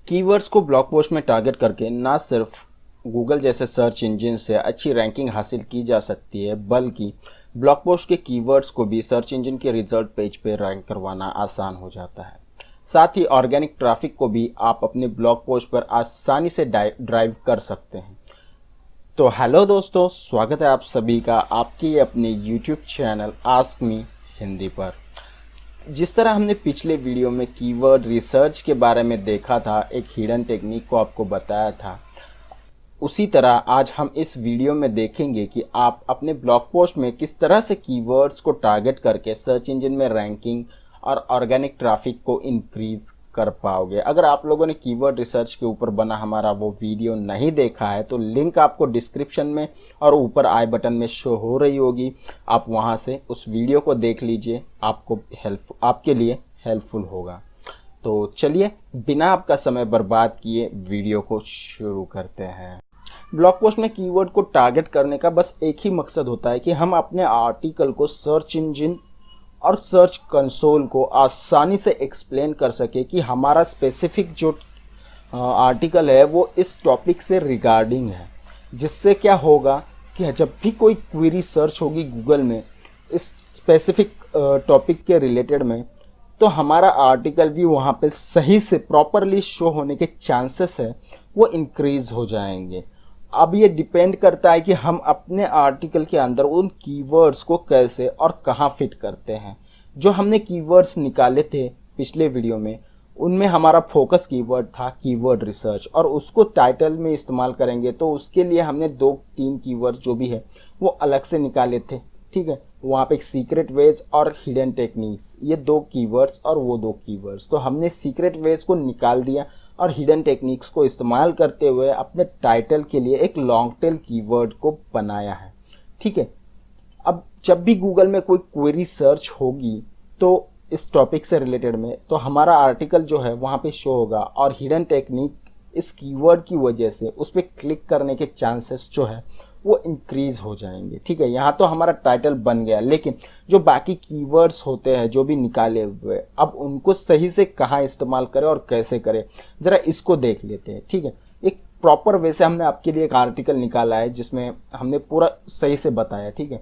Keywords को blog post में target करके ना सिर्फ गूगल जैसे सर्च इंजन से अच्छी रैंकिंग हासिल की जा सकती है, बल्कि ब्लॉग पोस्ट के कीवर्ड्स को भी सर्च इंजन के रिजल्ट पेज पे रैंक करवाना आसान हो जाता है। साथ ही ऑर्गेनिक ट्रैफिक को भी आप अपने ब्लॉग पोस्ट पर आसानी से ड्राइव कर सकते हैं। तो हेलो दोस्तों, स्वागत है आप सभी का आपके अपने YouTube channel ask me Hindi पर। जिस तरह हमने पिछले वीडियो में कीवर्ड रिसर्च के बारे में देखा था, एक हिडन टेक्निक को आपको बताया था, उसी तरह आज हम इस वीडियो में देखेंगे कि आप अपने ब्लॉग पोस्ट में किस तरह से कीवर्ड्स को टारगेट करके सर्च इंजन में रैंकिंग और ऑर्गेनिक ट्रैफिक को इंक्रीज कर पाओगे। अगर आप लोगों ने कीवर्ड रिसर्च के ऊपर बना हमारा वो वीडियो नहीं देखा है तो लिंक आपको डिस्क्रिप्शन में और ऊपर आई बटन में शो हो रही होगी, आप वहां से उस वीडियो को देख लीजिए, आपके लिए हेल्पफुल होगा। तो चलिए बिना आपका समय बर्बाद किए वीडियो को शुरू करते हैं। ब्लॉग पोस्ट में कीवर्ड को टारगेट करने का बस एक ही मकसद होता है कि हम अपने आर्टिकल को सर्च इंजन और सर्च कंसोल को आसानी से एक्सप्लेन कर सके कि हमारा स्पेसिफिक जो आर्टिकल है वो इस टॉपिक से रिगार्डिंग है। जिससे क्या होगा कि जब भी कोई क्वेरी सर्च होगी गूगल में इस स्पेसिफिक टॉपिक के रिलेटेड में, तो हमारा आर्टिकल भी वहाँ पे सही से प्रॉपरली शो होने के चांसेस है वो इंक्रीज हो जाएंगे। अब ये डिपेंड करता है कि हम अपने आर्टिकल के अंदर उन कीवर्ड्स को कैसे और कहाँ फिट करते हैं। जो हमने कीवर्ड्स निकाले थे पिछले वीडियो में, उनमें हमारा फोकस कीवर्ड था कीवर्ड रिसर्च, और उसको टाइटल में इस्तेमाल करेंगे तो उसके लिए हमने 2-3 कीवर्ड जो भी है वो अलग से निकाले थे। ठीक है, वहाँ पे एक सीक्रेट वेज और हिडन टेक्निक्स, ये 2 कीवर्ड्स और वो 2 कीवर्ड्स। तो हमने सीक्रेट वेज को निकाल दिया और हिडन टेक्निक्स को इस्तेमाल करते हुए अपने टाइटल के लिए एक लॉन्ग टेल कीवर्ड को बनाया है। ठीक है, अब जब भी गूगल में कोई क्वेरी सर्च होगी तो इस टॉपिक से रिलेटेड में, तो हमारा आर्टिकल जो है वहाँ पे शो होगा, और हिडन टेक्निक इस कीवर्ड की वजह से उस पर क्लिक करने के चांसेस जो है वो इंक्रीज हो जाएंगे। ठीक है, यहाँ तो हमारा टाइटल बन गया, लेकिन जो बाकी कीवर्ड्स होते हैं जो भी निकाले हुए, अब उनको सही से कहाँ इस्तेमाल करें और कैसे करें, जरा इसको देख लेते हैं। ठीक है, एक प्रॉपर वे से हमने आपके लिए एक आर्टिकल निकाला है जिसमें हमने पूरा सही से बताया। ठीक है,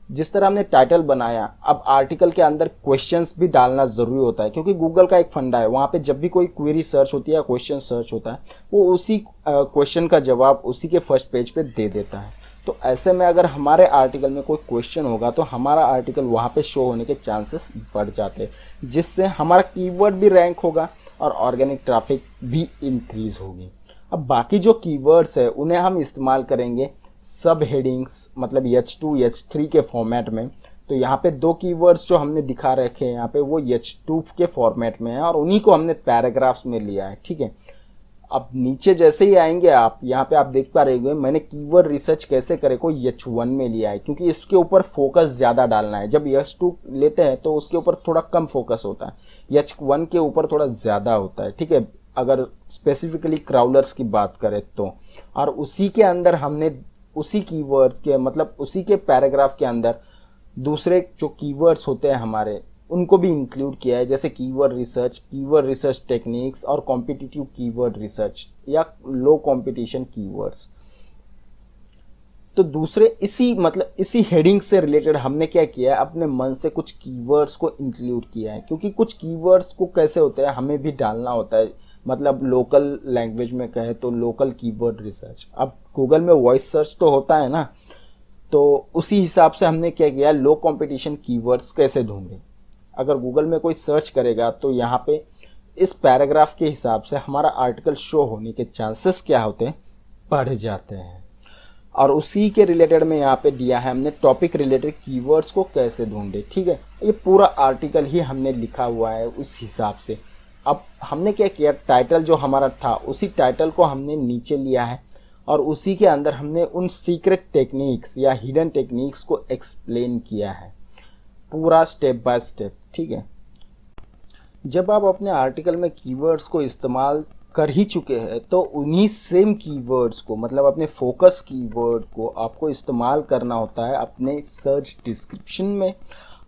जिस तरह हमने टाइटल बनाया, अब आर्टिकल के अंदर क्वेश्चंस भी डालना जरूरी होता है, क्योंकि गूगल का एक फंडा है, वहाँ पे जब भी कोई क्वेरी सर्च होती है या क्वेश्चन सर्च होता है वो उसी क्वेश्चन का जवाब उसी के फर्स्ट पेज पे दे देता है। तो ऐसे में अगर हमारे आर्टिकल में कोई क्वेश्चन होगा तो हमारा आर्टिकल वहाँ पे शो होने के चांसेस बढ़ जाते हैं, जिससे हमारा कीवर्ड भी रैंक होगा और ऑर्गेनिक ट्रैफिक भी इंक्रीज होगी। अब बाकी जो कीवर्ड्स है उन्हें हम इस्तेमाल करेंगे सब हेडिंग्स, मतलब H2 H3 के फॉर्मेट में। तो यहाँ पे 2 कीवर्ड्स जो हमने दिखा रखे हैं यहाँ पे वो H2 के फॉर्मेट में है और उन्हीं को हमने पैराग्राफ्स में लिया है। ठीक है, अब नीचे जैसे ही आएंगे आप, यहाँ पे आप देख पा रहे होंगे मैंने कीवर्ड रिसर्च कैसे करे को H1 में लिया है, क्योंकि इसके ऊपर फोकस ज़्यादा डालना है। जब H2 लेते हैं तो उसके ऊपर थोड़ा कम फोकस होता है, H1 के ऊपर थोड़ा ज़्यादा होता है। ठीक है, अगर स्पेसिफिकली क्राउलर्स की बात करें तो, और उसी के अंदर हमने उसी कीवर्ड के, मतलब उसी के पैराग्राफ के अंदर दूसरे जो कीवर्ड्स होते हैं हमारे, उनको भी इंक्लूड किया है, जैसे कीवर्ड रिसर्च टेक्निक्स और कॉम्पिटिटिव कीवर्ड रिसर्च या लो कंपटीशन कीवर्ड्स। तो दूसरे इसी हेडिंग से रिलेटेड हमने क्या किया है, अपने मन से कुछ कीवर्ड्स को इंक्लूड किया है, क्योंकि कुछ कीवर्ड्स को कैसे होता है हमें भी डालना होता है, मतलब लोकल लैंग्वेज में कहे तो लोकल कीवर्ड रिसर्च। अब गूगल में वॉइस सर्च तो होता है ना, तो उसी हिसाब से हमने क्या किया, लो कंपटीशन कीवर्ड्स कैसे ढूंढे। अगर गूगल में कोई सर्च करेगा तो यहाँ पे इस पैराग्राफ के हिसाब से हमारा आर्टिकल शो होने के चांसेस क्या होते हैं, बढ़ जाते हैं। और उसी के रिलेटेड में यहाँ पे दिया है हमने टॉपिक रिलेटेड कीवर्ड्स को कैसे ढूंढे। ठीक है, ये पूरा आर्टिकल ही हमने लिखा हुआ है उस हिसाब से। अब हमने क्या किया, टाइटल जो हमारा था उसी टाइटल को हमने नीचे लिया है और उसी के अंदर हमने उन सीक्रेट टेक्निक्स या हिडन टेक्निक्स को एक्सप्लेन किया है पूरा स्टेप बाय स्टेप। ठीक है, जब आप अपने आर्टिकल में कीवर्ड्स को इस्तेमाल कर ही चुके हैं तो उन्हीं सेम कीवर्ड्स को, मतलब अपने फोकस कीवर्ड को आपको इस्तेमाल करना होता है अपने सर्च डिस्क्रिप्शन में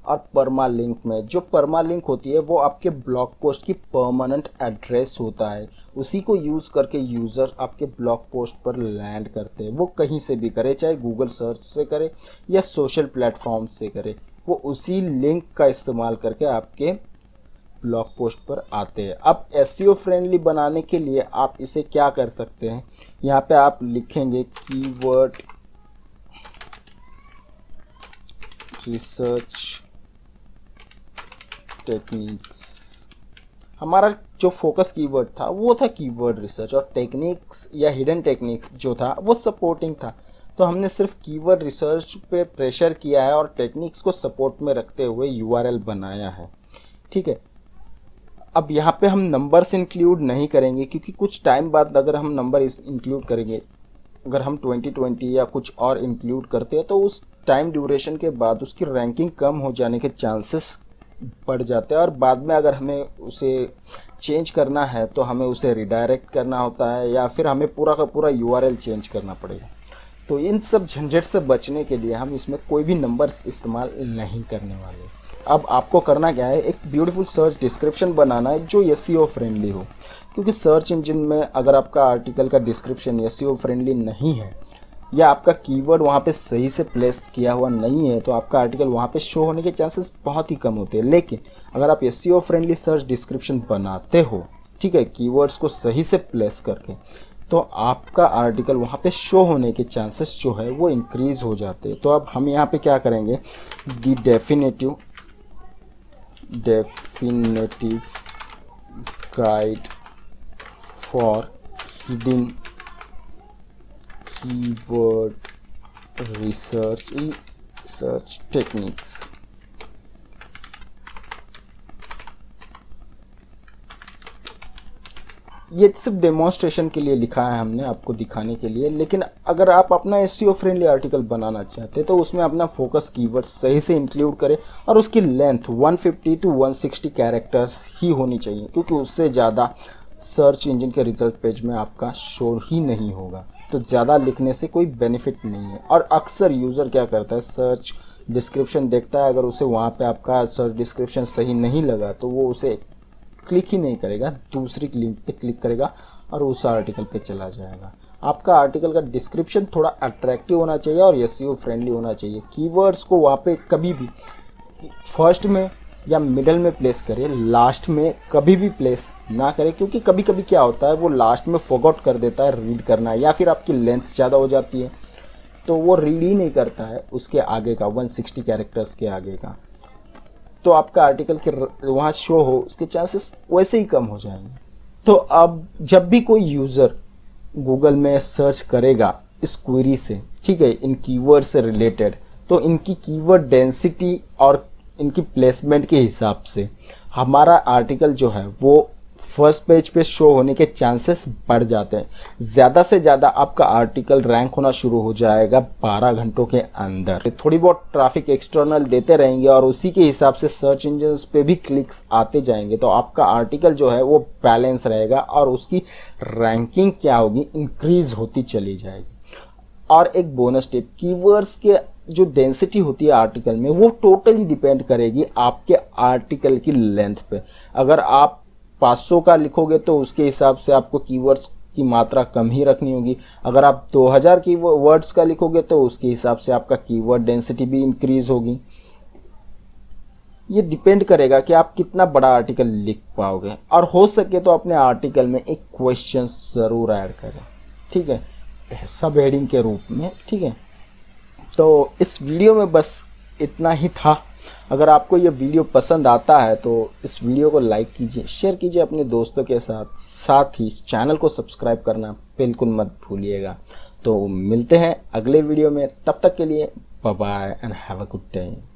और परमा लिंक में। जो परमा लिंक होती है वो आपके ब्लॉग पोस्ट की परमानेंट एड्रेस होता है, उसी को यूज़ करके यूज़र आपके ब्लॉग पोस्ट पर लैंड करते हैं। वो कहीं से भी करे, चाहे गूगल सर्च से करे या सोशल प्लेटफॉर्म से करे, वो उसी लिंक का इस्तेमाल करके आपके ब्लॉग पोस्ट पर आते हैं। अब एसईओ फ्रेंडली बनाने के लिए आप इसे क्या कर सकते हैं, यहाँ पे आप लिखेंगे कीवर्ड रिसर्च टेक्निक्स। हमारा जो फोकस कीवर्ड था वो था कीवर्ड रिसर्च, और टेक्निक्स या हिडन टेक्निक्स जो था वो सपोर्टिंग था। तो हमने सिर्फ कीवर्ड रिसर्च पे प्रेशर किया है और टेक्निक्स को सपोर्ट में रखते हुए यूआरएल बनाया है। ठीक है, अब यहाँ पे हम नंबर्स इंक्लूड नहीं करेंगे, क्योंकि कुछ टाइम बाद अगर हम नंबर इंक्लूड करेंगे, अगर हम 2020 या कुछ और इंक्लूड करते हैं तो उस टाइम ड्यूरेशन के बाद उसकी रैंकिंग कम हो जाने के चांसेस बढ़ जाते हैं, और बाद में अगर हमें उसे चेंज करना है तो हमें उसे रिडायरेक्ट करना होता है, या फिर हमें पूरा का पूरा यूआरएल चेंज करना पड़ेगा। तो इन सब झंझट से बचने के लिए हम इसमें कोई भी नंबर्स इस्तेमाल नहीं करने वाले। अब आपको करना क्या है, एक ब्यूटीफुल सर्च डिस्क्रिप्शन बनाना है जो एसईओ फ्रेंडली हो, क्योंकि सर्च इंजन में अगर आपका आर्टिकल का डिस्क्रिप्शन एसईओ फ्रेंडली नहीं है या आपका कीवर्ड वहाँ पे सही से प्लेस किया हुआ नहीं है, तो आपका आर्टिकल वहाँ पे शो होने के चांसेस बहुत ही कम होते हैं। लेकिन अगर आप एसईओ फ्रेंडली सर्च डिस्क्रिप्शन बनाते हो, ठीक है, कीवर्ड्स को सही से प्लेस करके, तो आपका आर्टिकल वहाँ पे शो होने के चांसेस जो है वो इंक्रीज हो जाते हैं। तो अब हम यहाँ पे क्या करेंगे, the definitive guide for hidden keyword research techniques. ये सिर्फ डेमोन्स्ट्रेशन के लिए लिखा है हमने, आपको दिखाने के लिए। लेकिन अगर आप अपना एसईओ फ्रेंडली आर्टिकल बनाना चाहते हैं तो उसमें अपना फोकस कीवर्ड सही से इंक्लूड करें, और उसकी लेंथ 150 to 160 कैरेक्टर्स ही होनी चाहिए, क्योंकि उससे ज़्यादा सर्च इंजन के रिजल्ट पेज में आपका शो ही नहीं होगा। तो ज़्यादा लिखने से कोई बेनिफिट नहीं है। और अक्सर यूज़र क्या करता है, सर्च डिस्क्रिप्शन देखता है, अगर उसे वहाँ पे आपका सर्च डिस्क्रिप्शन सही नहीं लगा तो वो उसे क्लिक ही नहीं करेगा, दूसरी लिंक पे क्लिक करेगा और उस आर्टिकल पे चला जाएगा। आपका आर्टिकल का डिस्क्रिप्शन थोड़ा अट्रैक्टिव होना चाहिए और एसईओ फ्रेंडली होना चाहिए। कीवर्ड्स को वहाँ पे कभी भी फर्स्ट में या मिडल में प्लेस करें, लास्ट में कभी भी प्लेस ना करें, क्योंकि कभी कभी क्या होता है वो लास्ट में फॉरगॉट कर देता है रीड करना, या फिर आपकी लेंथ ज़्यादा हो जाती है तो वो रीड ही नहीं करता है उसके आगे का 160 कैरेक्टर्स के आगे का, तो आपका आर्टिकल के वहाँ शो हो उसके चांसेस वैसे ही कम हो जाएंगे। तो अब जब भी कोई यूज़र गूगल में सर्च करेगा इस क्वेरी से, ठीक है, इन कीवर्ड से रिलेटेड, तो इनकी कीवर्ड डेंसिटी और इनकी प्लेसमेंट के हिसाब से हमारा आर्टिकल जो है वो फर्स्ट पेज पे शो होने के चांसेस बढ़ जाते हैं। ज़्यादा से ज़्यादा आपका आर्टिकल रैंक होना शुरू हो जाएगा 12 घंटों के अंदर। थोड़ी बहुत ट्रैफिक एक्सटर्नल देते रहेंगे और उसी के हिसाब से सर्च इंजन पे भी क्लिक्स आते जाएंगे, तो आपका आर्टिकल जो है वो बैलेंस रहेगा और उसकी रैंकिंग क्या होगी, इंक्रीज होती चली जाएगी। और एक बोनस टिप, कीवर्ड्स के जो डेंसिटी होती है आर्टिकल में वो टोटली डिपेंड करेगी आपके आर्टिकल की लेंथ पे। अगर आप 500 का लिखोगे तो उसके हिसाब से आपको कीवर्ड्स की मात्रा कम ही रखनी होगी। अगर आप 2000 की वर्ड्स का लिखोगे तो उसके हिसाब से आपका कीवर्ड डेंसिटी भी इंक्रीज होगी। ये डिपेंड करेगा कि आप कितना बड़ा आर्टिकल लिख पाओगे, और हो सके तो अपने आर्टिकल में एक क्वेश्चन ज़रूर ऐड करें, ठीक है, सब हेडिंग के रूप में, ठीक है। तो इस वीडियो में बस इतना ही था। अगर आपको ये वीडियो पसंद आता है तो इस वीडियो को लाइक कीजिए, शेयर कीजिए अपने दोस्तों के साथ, साथ ही इस चैनल को सब्सक्राइब करना बिल्कुल मत भूलिएगा। तो मिलते हैं अगले वीडियो में, तब तक के लिए bye bye and have a good day.